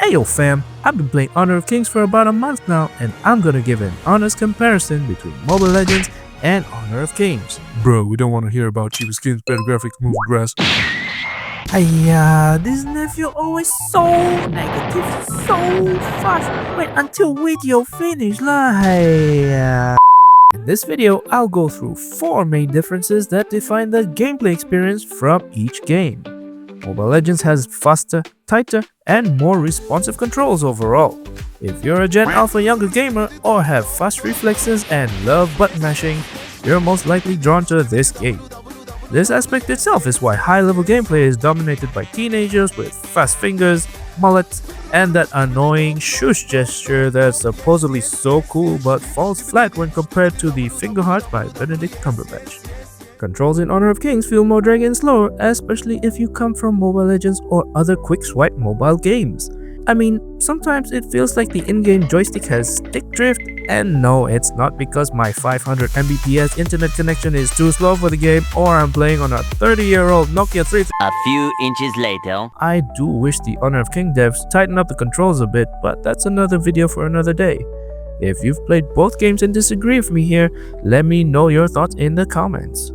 Ayo fam, I've been playing Honor of Kings for about a month now, and I'm gonna give an honest comparison between Mobile Legends and Honor of Kings. Bro, we don't want to hear about cheap skins, better graphics, moving grass. Aiya, this nephew always so negative, so fast. Wait until video finish lah. Aiya. In this video, I'll go through 4 main differences that define the gameplay experience from each game. Mobile Legends has faster, tighter, and more responsive controls overall. If you're a Gen Alpha younger gamer or have fast reflexes and love button mashing, you're most likely drawn to this game. This aspect itself is why high-level gameplay is dominated by teenagers with fast fingers, mullets, and that annoying shush gesture that's supposedly so cool but falls flat when compared to the finger heart by Benedict Cumberbatch. Controls in Honor of Kings feel more draggy and slower, especially if you come from Mobile Legends or other quick swipe mobile games. I mean, sometimes it feels like the in-game joystick has stick drift, and no, it's not because my 500 Mbps internet connection is too slow for the game or I'm playing on a 30-year-old Nokia 3. A few inches later. I do wish the Honor of King devs tighten up the controls a bit, but that's another video for another day. If you've played both games and disagree with me here, let me know your thoughts in the comments.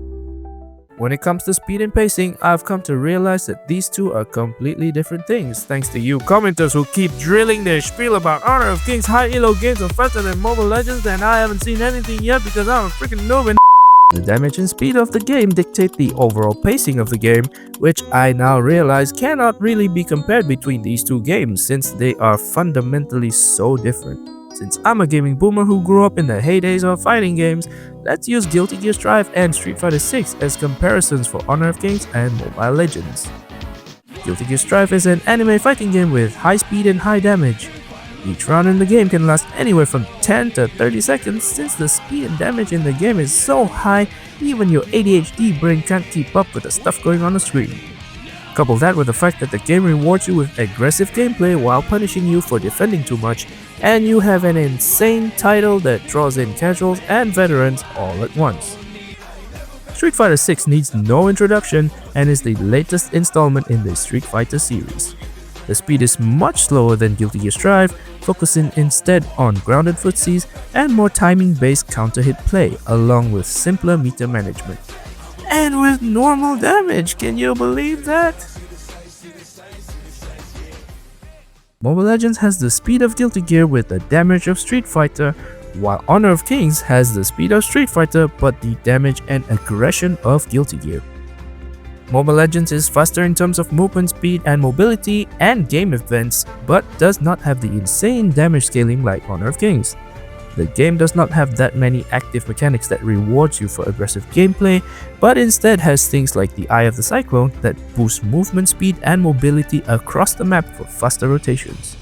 When it comes to speed and pacing, I've come to realize that these two are completely different things, thanks to you commenters who keep drilling their spiel about Honor of Kings high elo games are faster than Mobile Legends, and I haven't seen anything yet because I'm a freaking noob and the damage and speed of the game dictate the overall pacing of the game, which I now realize cannot really be compared between these two games since they are fundamentally so different. Since I'm a gaming boomer who grew up in the heydays of fighting games, let's use Guilty Gear Strive and Street Fighter 6 as comparisons for Honor of Kings and Mobile Legends. Guilty Gear Strive is an anime fighting game with high speed and high damage. Each round in the game can last anywhere from 10 to 30 seconds since the speed and damage in the game is so high, even your ADHD brain can't keep up with the stuff going on the screen. Couple that with the fact that the game rewards you with aggressive gameplay while punishing you for defending too much, and you have an insane title that draws in casuals and veterans all at once. Street Fighter 6 needs no introduction and is the latest installment in the Street Fighter series. The speed is much slower than Guilty Gear Strive, focusing instead on grounded footsies and more timing-based counter-hit play along with simpler meter management. And with normal damage, can you believe that? Mobile Legends has the speed of Guilty Gear with the damage of Street Fighter, while Honor of Kings has the speed of Street Fighter but the damage and aggression of Guilty Gear. Mobile Legends is faster in terms of movement speed and mobility and game events, but does not have the insane damage scaling like Honor of Kings. The game does not have that many active mechanics that rewards you for aggressive gameplay, but instead has things like the Eye of the Cyclone that boost movement speed and mobility across the map for faster rotations.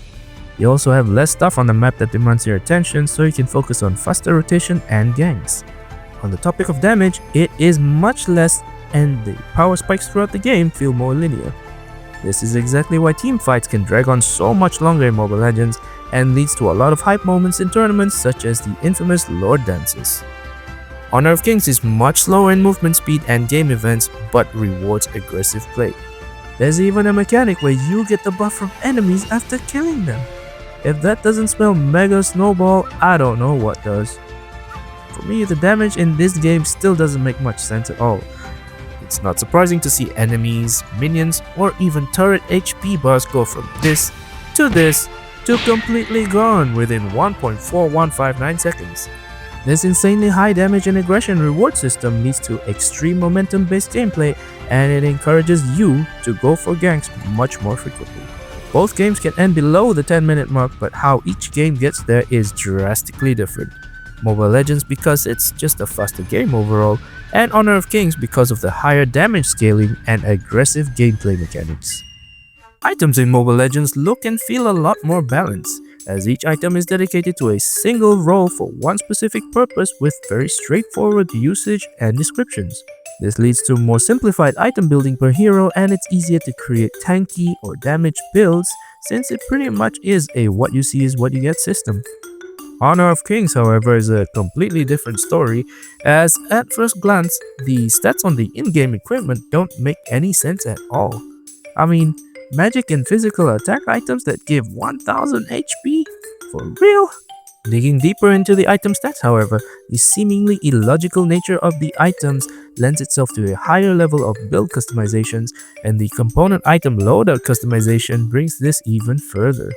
You also have less stuff on the map that demands your attention, so you can focus on faster rotation and ganks. On the topic of damage, it is much less and the power spikes throughout the game feel more linear. This is exactly why team fights can drag on so much longer in Mobile Legends and leads to a lot of hype moments in tournaments such as the infamous Lord Dances. Honor of Kings is much slower in movement speed and game events but rewards aggressive play. There's even a mechanic where you get the buff from enemies after killing them. If that doesn't smell mega snowball, I don't know what does. For me, the damage in this game still doesn't make much sense at all. It's not surprising to see enemies, minions, or even turret HP bars go from this to completely gone within 1.4159 seconds. This insanely high damage and aggression reward system leads to extreme momentum based gameplay, and it encourages you to go for ganks much more frequently. Both games can end below the 10-minute mark, but how each game gets there is drastically different. Mobile Legends because it's just a faster game overall, and Honor of Kings because of the higher damage scaling and aggressive gameplay mechanics. Items in Mobile Legends look and feel a lot more balanced, as each item is dedicated to a single role for one specific purpose with very straightforward usage and descriptions. This leads to more simplified item building per hero, and it's easier to create tanky or damaged builds since it pretty much is a what you see is what you get system. Honor of Kings, however, is a completely different story, as at first glance, the stats on the in-game equipment don't make any sense at all. I mean, Magic and physical attack items that give 1000 HP? For real? Digging deeper into the item stats, however, the seemingly illogical nature of the items lends itself to a higher level of build customizations, and the component item loadout customization brings this even further.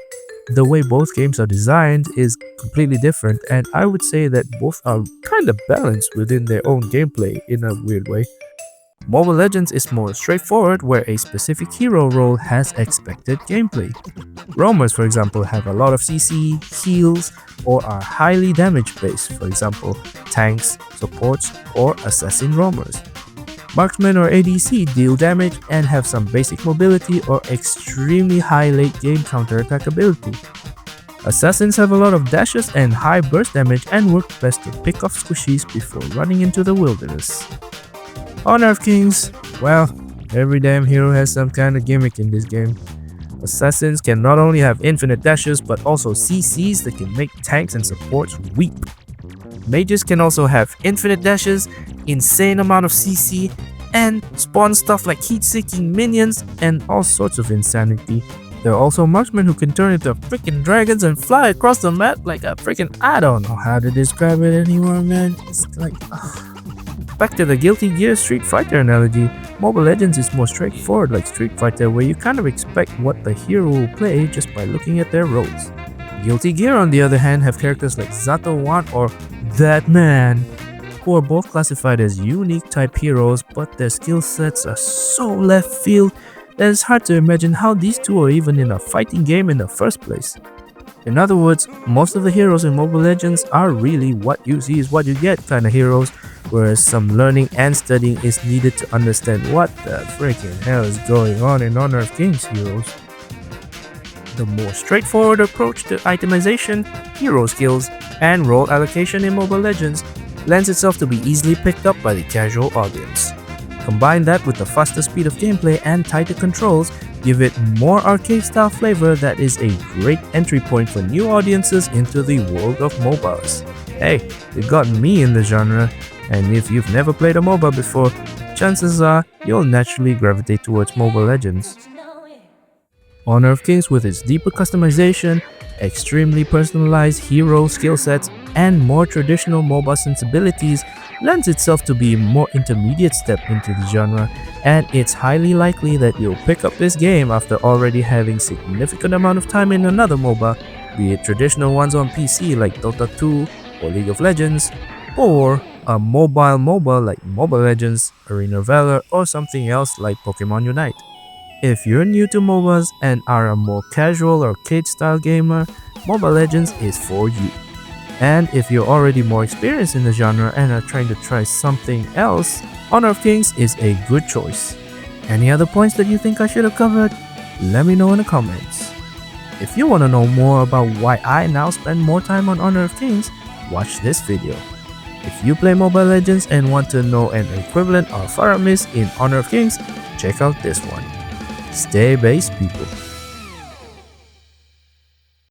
The way both games are designed is completely different, and I would say that both are kind of balanced within their own gameplay in a weird way. Mobile Legends is more straightforward, where a specific hero role has expected gameplay. Roamers, for example, have a lot of CC, heals, or are highly damage based, for example, tanks, supports, or assassin roamers. Marksmen or ADC deal damage and have some basic mobility or extremely high late game counterattack ability. Assassins have a lot of dashes and high burst damage and work best to pick off squishies before running into the wilderness. Honor of Kings, well, every damn hero has some kind of gimmick in this game. Assassins can not only have infinite dashes but also CCs that can make tanks and supports weep. Mages can also have infinite dashes, insane amount of CC, and spawn stuff like heat-seeking minions and all sorts of insanity. There are also marksmen who can turn into freaking dragons and fly across the map like a freaking I don't know how to describe it anymore, man. It's like Back to the Guilty Gear Street Fighter analogy, Mobile Legends is more straightforward like Street Fighter, where you kind of expect what the hero will play just by looking at their roles. Guilty Gear, on the other hand, have characters like Zato Wan or That Man, who are both classified as unique type heroes, but their skill sets are so left field that it's hard to imagine how these two are even in a fighting game in the first place. In other words, most of the heroes in Mobile Legends are really what you see is what you get kind of heroes, whereas some learning and studying is needed to understand what the freaking hell is going on in Honor of Kings heroes. The more straightforward approach to itemization, hero skills, and role allocation in Mobile Legends lends itself to be easily picked up by the casual audience. Combine that with the faster speed of gameplay and tighter controls, give it more arcade-style flavor that is a great entry point for new audiences into the world of MOBAs. Hey, it got me in the genre, and if you've never played a MOBA before, chances are you'll naturally gravitate towards Mobile Legends. Honor of Kings, with its deeper customization, extremely personalized hero skill sets, and more traditional MOBA sensibilities, lends itself to be a more intermediate step into the genre, and it's highly likely that you'll pick up this game after already having significant amount of time in another MOBA, be it traditional ones on PC like Dota 2 or League of Legends, or a mobile MOBA like Mobile Legends, Arena of Valor, or something else like Pokemon Unite. If you're new to MOBAs and are a more casual arcade style gamer, Mobile Legends is for you. And if you're already more experienced in the genre and are trying to try something else, Honor of Kings is a good choice. Any other points that you think I should have covered? Let me know in the comments. If you want to know more about why I now spend more time on Honor of Kings, watch this video. If you play Mobile Legends and want to know an equivalent of Faramis in Honor of Kings, check out this one. Stay based, people.